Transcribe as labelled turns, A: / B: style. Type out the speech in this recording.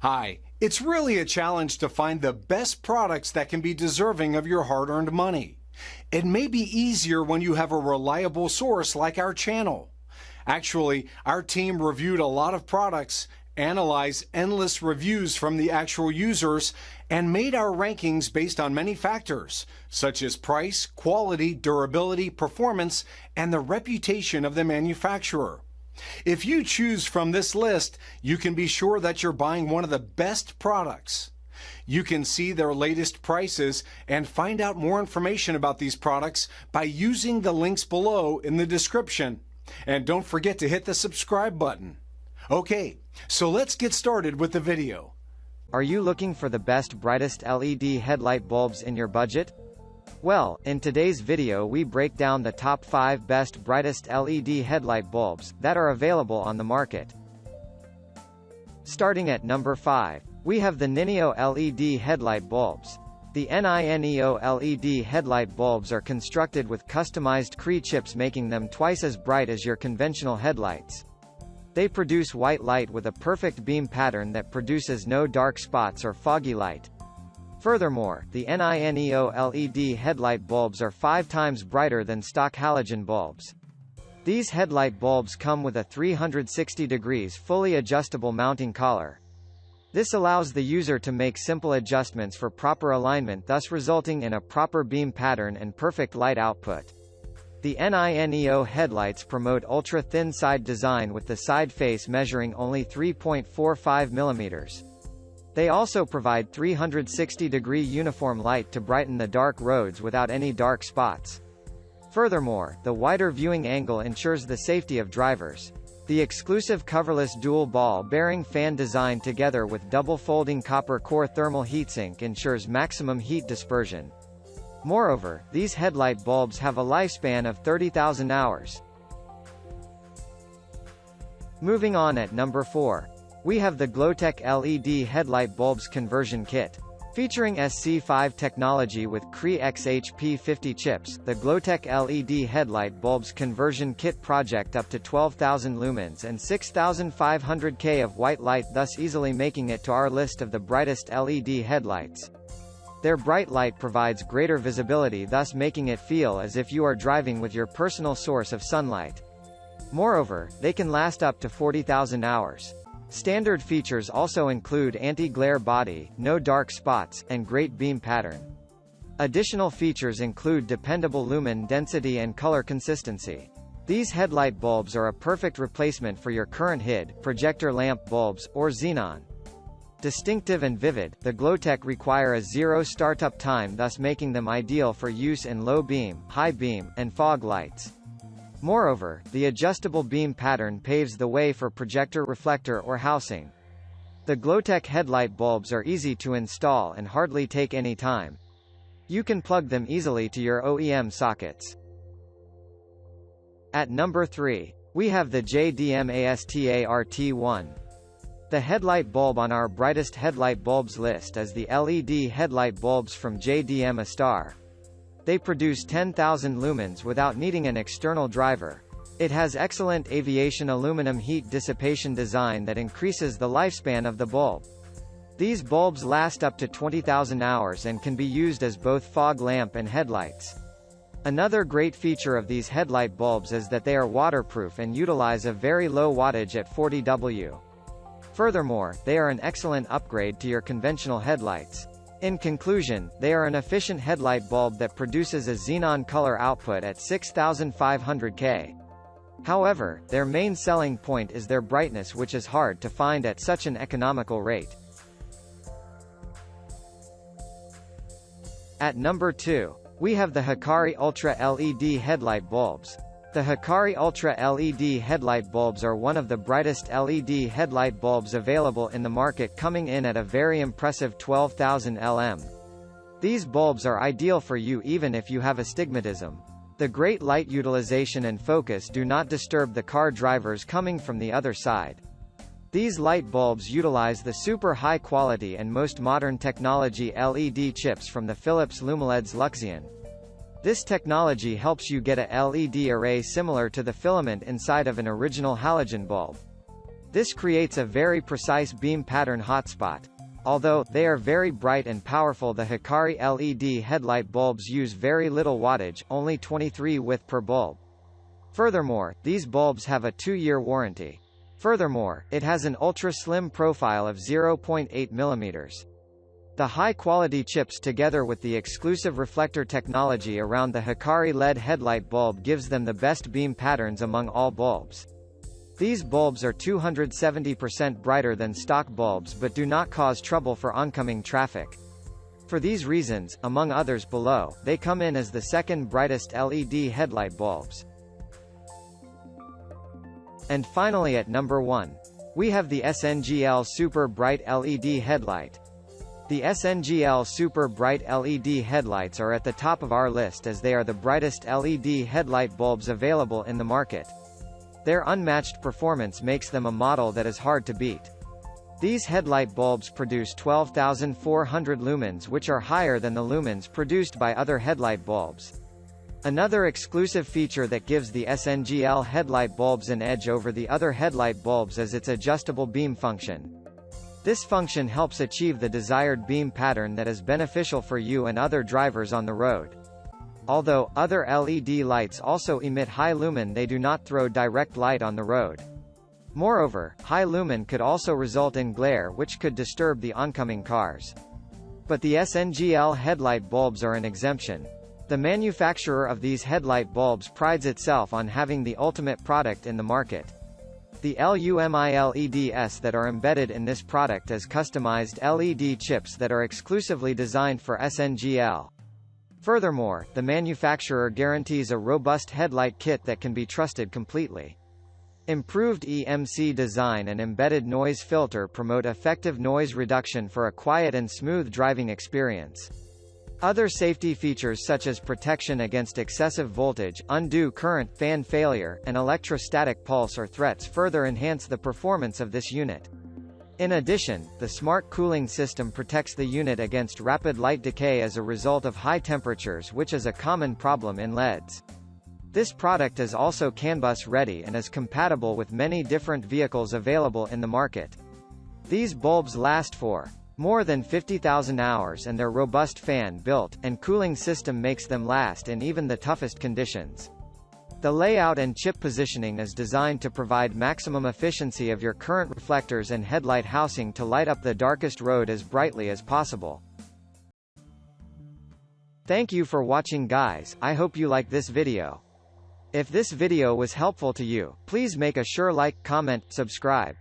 A: Hi, it's really a challenge to find the best products that can be deserving of your hard-earned money. It may be easier when you have a reliable source like our channel. Actually, our team reviewed a lot of products, analyzed endless reviews from the actual users, and made our rankings based on many factors, such as price, quality, durability, performance, and the reputation of the manufacturer. If you choose from this list, you can be sure that you're buying one of the best products. You can see their latest prices and find out more information about these products by using the links below in the description. And don't forget to hit the subscribe button. Okay, so let's get started with the video.
B: Are you looking for the best brightest LED headlight bulbs in your budget? Well, in today's video we break down the top 5 best brightest LED headlight bulbs that are available on the market. Starting at number 5, we have the NINEO LED headlight bulbs. The NINEO LED headlight bulbs are constructed with customized Cree chips, making them twice as bright as your conventional headlights. They produce white light with a perfect beam pattern that produces no dark spots or foggy light. Furthermore, the NINEO LED headlight bulbs are 5 times brighter than stock halogen bulbs. These headlight bulbs come with a 360 degrees fully adjustable mounting collar. This allows the user to make simple adjustments for proper alignment, thus resulting in a proper beam pattern and perfect light output. The NINEO headlights promote ultra-thin side design with the side face measuring only 3.45 mm. They also provide 360-degree uniform light to brighten the dark roads without any dark spots. Furthermore, the wider viewing angle ensures the safety of drivers. The exclusive coverless dual ball bearing fan design together with double folding copper core thermal heatsink ensures maximum heat dispersion. Moreover, these headlight bulbs have a lifespan of 30,000 hours. Moving on, at number 4. We have the Glowtech LED Headlight Bulbs Conversion Kit. Featuring SC5 technology with Cree XHP50 chips, the Glowtech LED Headlight Bulbs Conversion Kit project up to 12,000 lumens and 6,500 K of white light, thus easily making it to our list of the brightest LED headlights. Their bright light provides greater visibility, thus making it feel as if you are driving with your personal source of sunlight. Moreover, they can last up to 40,000 hours. Standard features also include anti-glare body, no dark spots, and great beam pattern. Additional features include dependable lumen density and color consistency. These headlight bulbs are a perfect replacement for your current HID, projector lamp bulbs, or xenon. Distinctive and vivid, the Glowtech require a zero startup time, thus making them ideal for use in low beam, high beam, and fog lights. Moreover, the adjustable beam pattern paves the way for projector reflector or housing. The Glowtech headlight bulbs are easy to install and hardly take any time. You can plug them easily to your OEM sockets. At number 3, we have the JDMASTAR T1. The headlight bulb on our brightest headlight bulbs list is the LED headlight bulbs from JDMASTAR. They produce 10,000 lumens without needing an external driver. It has excellent aviation aluminum heat dissipation design that increases the lifespan of the bulb. These bulbs last up to 20,000 hours and can be used as both fog lamp and headlights. Another great feature of these headlight bulbs is that they are waterproof and utilize a very low wattage at 40 W. Furthermore, they are an excellent upgrade to your conventional headlights. In conclusion, they are an efficient headlight bulb that produces a xenon color output at 6,500 K. However, their main selling point is their brightness, which is hard to find at such an economical rate. At number 2, we have the Hikari Ultra LED Headlight Bulbs. The Hikari Ultra LED headlight bulbs are one of the brightest LED headlight bulbs available in the market, coming in at a very impressive 12,000 LM. These bulbs are ideal for you even if you have astigmatism. The great light utilization and focus do not disturb the car drivers coming from the other side. These light bulbs utilize the super high quality and most modern technology LED chips from the Philips Lumileds Luxion. This technology helps you get a LED array similar to the filament inside of an original halogen bulb. This creates a very precise beam pattern hotspot. Although they are very bright and powerful, the Hikari LED headlight bulbs use very little wattage, only 23 Wh per bulb. Furthermore, these bulbs have a 2-year warranty. Furthermore, it has an ultra-slim profile of 0.8 mm. The high-quality chips together with the exclusive reflector technology around the Hikari LED headlight bulb gives them the best beam patterns among all bulbs. These bulbs are 270% brighter than stock bulbs but do not cause trouble for oncoming traffic. For these reasons, among others below, they come in as the second brightest LED headlight bulbs. And finally at number 1. We have the SNGL Super Bright LED Headlight. The SNGL Super Bright LED headlights are at the top of our list as they are the brightest LED headlight bulbs available in the market. Their unmatched performance makes them a model that is hard to beat. These headlight bulbs produce 12,400 lumens, which are higher than the lumens produced by other headlight bulbs. Another exclusive feature that gives the SNGL headlight bulbs an edge over the other headlight bulbs is its adjustable beam function. This function helps achieve the desired beam pattern that is beneficial for you and other drivers on the road. Although other LED lights also emit high lumen, they do not throw direct light on the road. Moreover, high lumen could also result in glare which could disturb the oncoming cars. But the SNGL headlight bulbs are an exemption. The manufacturer of these headlight bulbs prides itself on having the ultimate product in the market. The LUMI-LEDs that are embedded in this product as customized LED chips that are exclusively designed for SNGL. Furthermore, the manufacturer guarantees a robust headlight kit that can be trusted completely. Improved EMC design and embedded noise filter promote effective noise reduction for a quiet and smooth driving experience. Other safety features such as protection against excessive voltage, undue current, fan failure, and electrostatic pulse or threats further enhance the performance of this unit. In addition, the smart cooling system protects the unit against rapid light decay as a result of high temperatures, which is a common problem in LEDs. This product is also CAN bus ready and is compatible with many different vehicles available in the market. These bulbs last for more than 50,000 hours and their robust fan-built and cooling system makes them last in even the toughest conditions. The layout and chip positioning is designed to provide maximum efficiency of your current reflectors and headlight housing to light up the darkest road as brightly as possible. Thank you for watching, guys. I hope you like this video. If this video was helpful to you, please make a sure like, comment, subscribe.